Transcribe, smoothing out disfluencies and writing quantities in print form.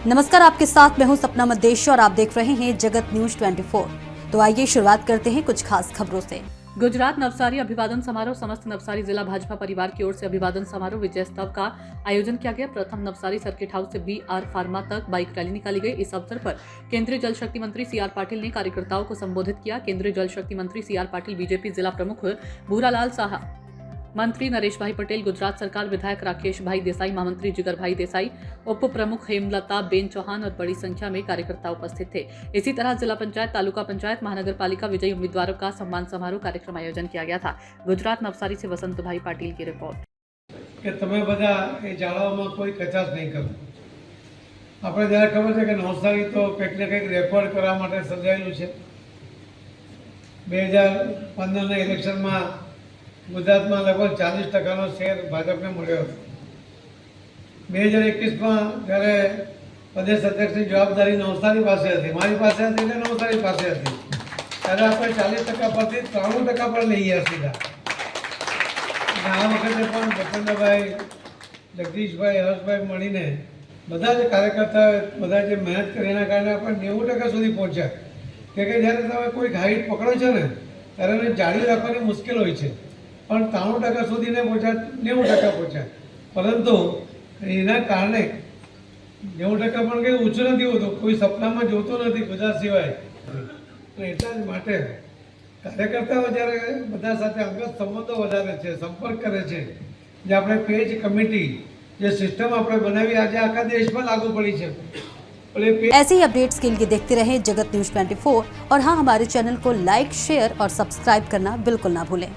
नमस्कार, आपके साथ मैं हूं सपना मदेश और आप देख रहे हैं जगत न्यूज 24। तो आइए शुरुआत करते हैं कुछ खास खबरों से। गुजरात नवसारी अभिवादन समारोह। समस्त नवसारी जिला भाजपा परिवार की ओर से अभिवादन समारोह विजय स्तव का आयोजन किया गया। प्रथम नवसारी सर्किट हाउस से BR फार्मा तक बाइक रैली निकाली गई। इस अवसर पर केंद्रीय जल शक्ति मंत्री CR पाटिल ने कार्यकर्ताओं को संबोधित किया। केंद्रीय जल शक्ति मंत्री CR पाटिल, बीजेपी जिला प्रमुख भूरालाल साहा, मंत्री नरेश भाई पटेल, गुजरात सरकार विधायक राकेश भाई देसाई, महामंत्री जिगर भाई देसाई, उप प्रमुख हेमलता बेन चौहान और बड़ी संख्या में कार्यकर्ता उपस्थित थे। इसी तरह जिला पंचायत, तालुका पंचायत, महानगर पालिका विजयी उम्मीदवारों का सम्मान समारोह कार्यक्रम आयोजन किया गया था। गुजरात नवसारी से वसंत भाई पाटिल की रिपोर्ट। કે તમે બધા એ જાળવવામાં કોઈ કચાશ નહીં કરો। આપણે જ્યારે ખબર છે કે નવસારી તો કંઈક ને કંઈક રેકોર્ડ કરવા માટે સર્જાયેલું છે। 2015ના ઇલેક્શનમાં ગુજરાતમાં લગભગ 40% શેર ભાજપને મળ્યો હતો। 2021માં જ્યારે પ્રદેશ અધ્યક્ષની જવાબદારી નવસારી પાસે હતી, મારી પાસે હતી એટલે નવસારી પાસે હતી, ત્યારે આપણે 40% પરથી 93% પર લઈ ગયા સીધા। આ વખતે પણ ભૂપેન્દ્રભાઈ, જગદીશભાઈ, હર્ષભાઈ મળીને બધા જે કાર્યકર્તા, બધા જે મહેનત કરી એના કારણે આપણે 90% સુધી પહોંચ્યા। કે જ્યારે તમે કોઈ હાઈટ પકડો છો ને ત્યારે એને જાળવી રાખવાની મુશ્કેલ હોય છે, પણ 93% સુધી ને પહોંચ્યા, 90% પહોંચ્યા। પરંતુ એના કારણે 90% પણ કંઈ ઓછું નથી હોતું, કોઈ સપનામાં જોતું નથી ગુજરાત સિવાય। એટલા જ માટે કાર્યકર્તાઓ જ્યારે બધા સાથે અંગત સંબંધો વધારે છે, સંપર્ક કરે છે, જે આપણે પેજ કમિટી જે સિસ્ટમ આપણે બનાવી આજે આખા દેશમાં लागू पड़ी છે। ऐसे ही अपडेट्स के लिए देखते रहें जगत न्यूज 24 और हाँ, हमारे चैनल को लाइक, शेयर और सब्सक्राइब करना बिल्कुल ना भूलें।